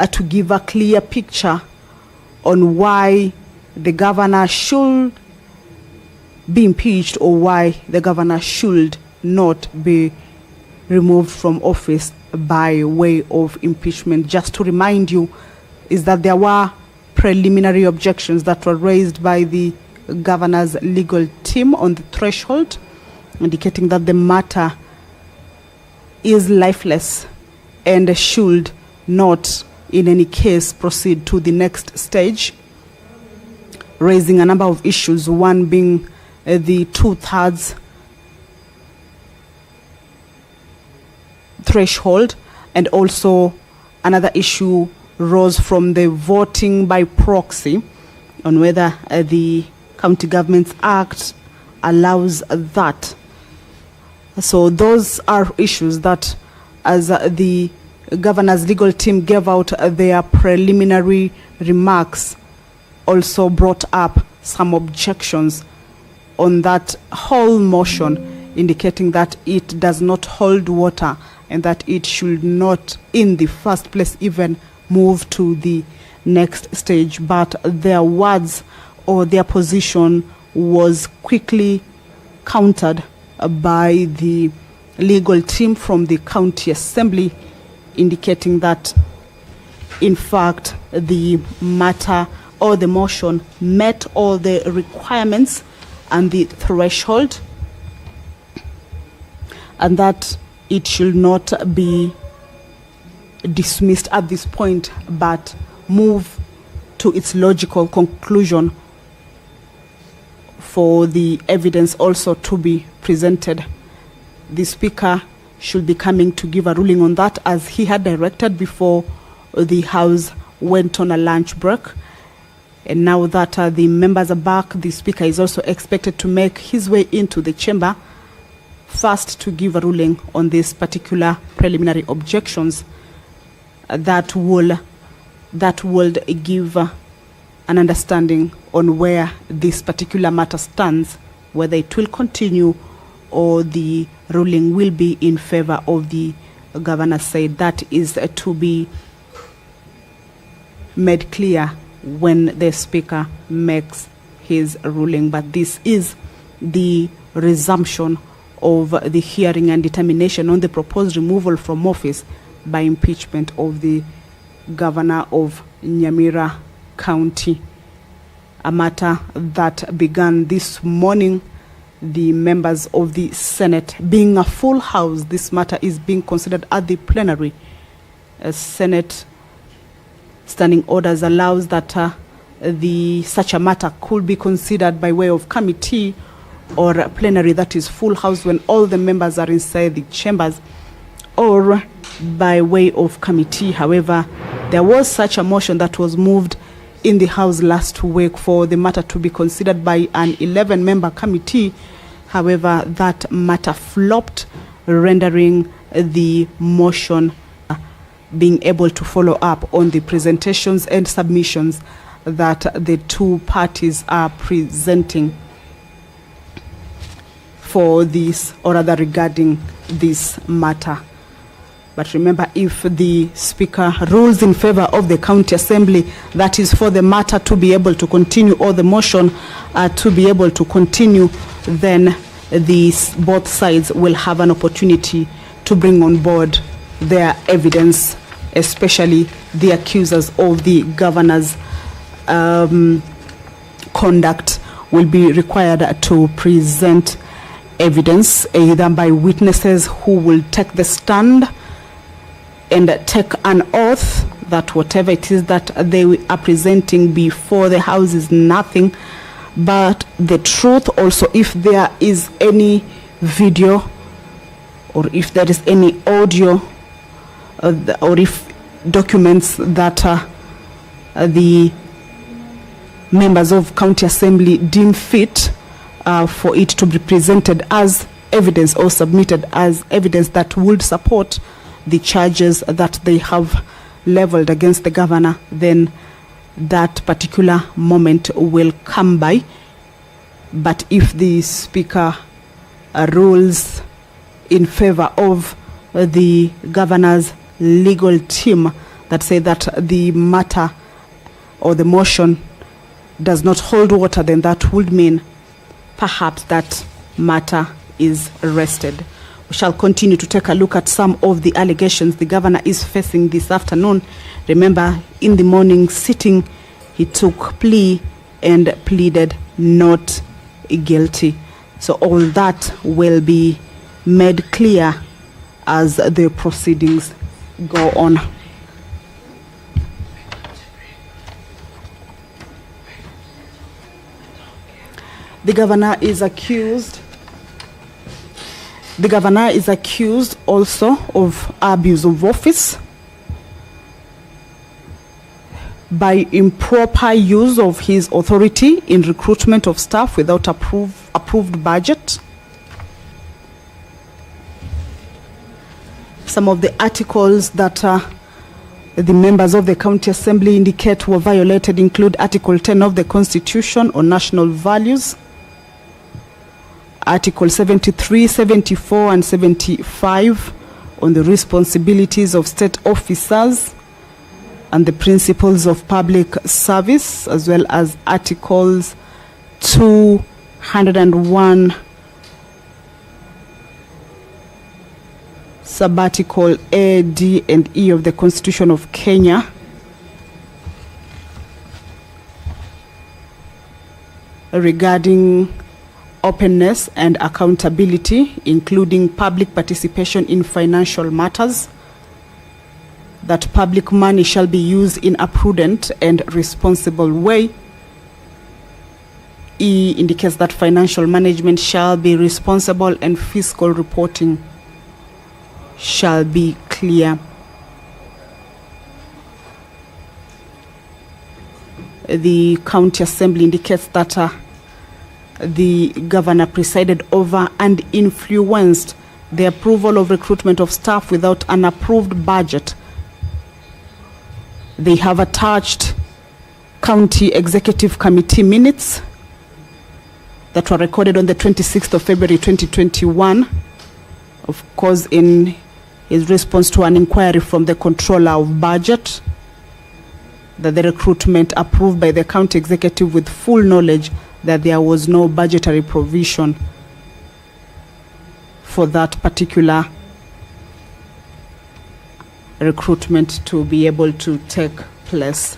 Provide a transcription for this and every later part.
to give a clear picture on why the governor should be impeached or why the governor should not be removed from office by way of impeachment. Just to remind you, is that there were preliminary objections that were raised by the governor's legal team on the threshold, indicating that the matter is lifeless and should not in any case proceed to the next stage, raising a number of issues, one being the 2/3 threshold, and also another issue rose from the voting by proxy on whether the County Governments Act allows that. So those are issues that, as the governor's legal team gave out their preliminary remarks, also brought up some objections on that whole motion, indicating that it does not hold water and that it should not in the first place even move to the next stage. But their words or their position was quickly countered by the legal team from the County Assembly, indicating that in fact the matter or the motion met all the requirements and the threshold, and that it should not be dismissed at this point but move to its logical conclusion for the evidence also to be presented. The Speaker should be coming to give a ruling on that, as he had directed before the House went on a lunch break. And now that the members are back, the Speaker is also expected to make his way into the chamber first to give a ruling on these particular preliminary objections that will give an understanding on where this particular matter stands, whether it will continue or the ruling will be in favor of the governor. Said that is to be made clear when the Speaker makes his ruling. But this is the resumption of the hearing and determination on the proposed removal from office by impeachment of the governor of Nyamira County, a matter that began this morning. The members of the Senate, being a full house, this matter is being considered at the plenary. Senate standing orders allows that such a matter could be considered by way of committee or plenary, that is full house when all the members are inside the chambers, or by way of committee. However, there was such a motion that was moved in the House last week for the matter to be considered by an 11-member committee. However, that matter flopped, rendering the motion being able to follow up on the presentations and submissions that the two parties are presenting for this, or rather regarding this matter. But remember, if the Speaker rules in favor of the County Assembly, that is for the matter to be able to continue, or the motion to be able to continue, then both sides will have an opportunity to bring on board their evidence, especially the accusers of the governor's conduct will be required to present evidence, either by witnesses who will take the stand and take an oath that whatever it is that they are presenting before the House is nothing but the truth. Also, if there is any video or if there is any audio or if documents that the members of County Assembly deem fit for it to be presented as evidence or submitted as evidence that would support the charges that they have leveled against the governor, then that particular moment will come by. But if the Speaker rules in favor of the governor's legal team, that say that the matter or the motion does not hold water, then that would mean perhaps that matter is rested. We shall continue to take a look at some of the allegations the governor is facing this afternoon. Remember, in the morning sitting, he took plea and pleaded not guilty. So all that will be made clear as the proceedings go on. The governor is accused also of abuse of office by improper use of his authority in recruitment of staff without approved budget. Some of the articles that the members of the County Assembly indicate were violated include Article 10 of the Constitution on national values, Article 73, 74, and 75 on the responsibilities of state officers and the principles of public service, as well as Articles 201, Subarticle A, D, and E of the Constitution of Kenya, regarding openness and accountability, including public participation in financial matters, that public money shall be used in a prudent and responsible way. E indicates that financial management shall be responsible and fiscal reporting shall be clear. The County Assembly indicates that the governor presided over and influenced the approval of recruitment of staff without an approved budget. They have attached County Executive Committee minutes that were recorded on the 26th of February 2021, of course in his response to an inquiry from the Controller of Budget, that the recruitment approved by the County Executive with full knowledge that there was no budgetary provision for that particular recruitment to be able to take place.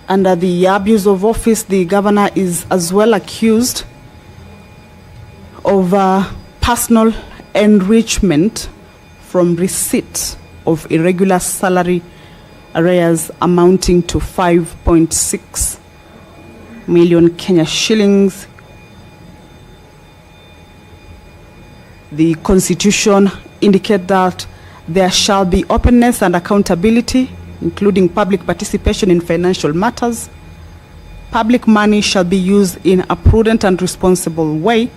Under the abuse of office, the governor is as well accused of personal enrichment from receipt of irregular salary arrears amounting to 5.6 million Kenya shillings. The Constitution indicates that there shall be openness and accountability, including public participation in financial matters. Public money shall be used in a prudent and responsible way,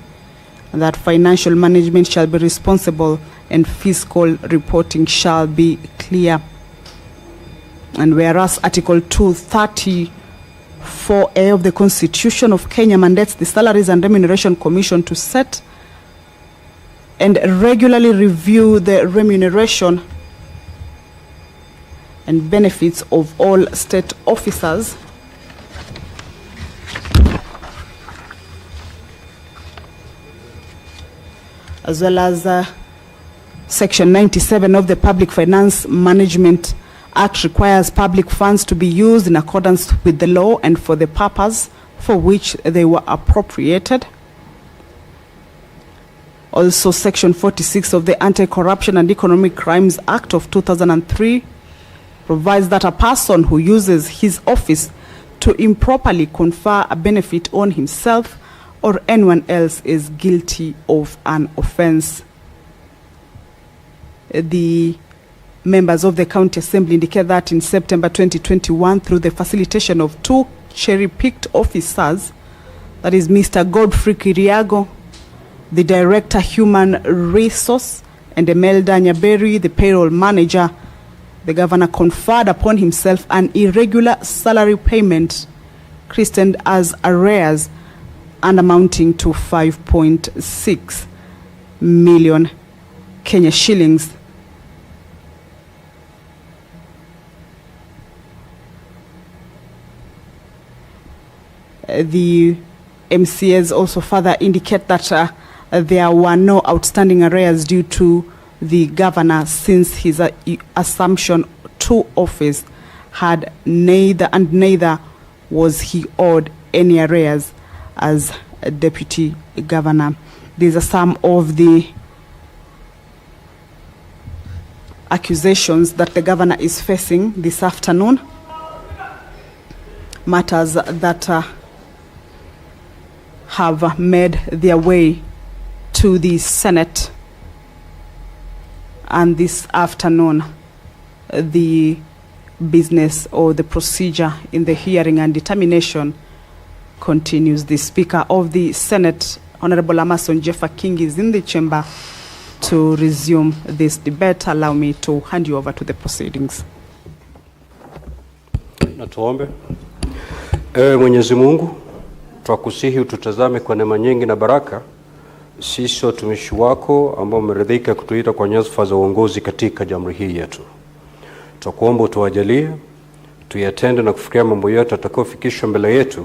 and that financial management shall be responsible and fiscal reporting shall be clear. And whereas Article 234A of the Constitution of Kenya mandates the Salaries and Remuneration Commission to set and regularly review the remuneration and benefits of all state officers, as well as Section 97 of the Public Finance Management Act requires public funds to be used in accordance with the law and for the purpose for which they were appropriated. Also, Section 46 of the Anti-Corruption and Economic Crimes Act of 2003 provides that a person who uses his office to improperly confer a benefit on himself or anyone else is guilty of an offense. The members of the County Assembly indicate that in September 2021, through the facilitation of two cherry-picked officers, that is Mr. Godfrey Kiriago, the Director Human Resource, and Emelda Nyaberi, the Payroll Manager, the governor conferred upon himself an irregular salary payment christened as arrears and amounting to 5.6 million Kenya shillings. The MCAs also further indicate that there were no outstanding arrears due to the governor since his assumption to office had neither was he owed any arrears as a deputy governor. These are some of the accusations that the governor is facing this afternoon. Matters that have made their way to the Senate, and this afternoon the business or the procedure in the hearing and determination continues. The Speaker of the Senate, Honorable Amason Jeffa King, is in the chamber to resume this debate. Allow me to hand you over to the proceedings. Na tuombe. Mwenyezi Mungu, twakusihi ututazame kwa neema nyingi na baraka sisi watumishi wako ambao umeridhika kutuita kwa nyadhifa za uongozi katika jamhuri hii yetu. Twakuomba utuwajalie tuyatende na kufikia mambo yote atakayofikishwa mbele yetu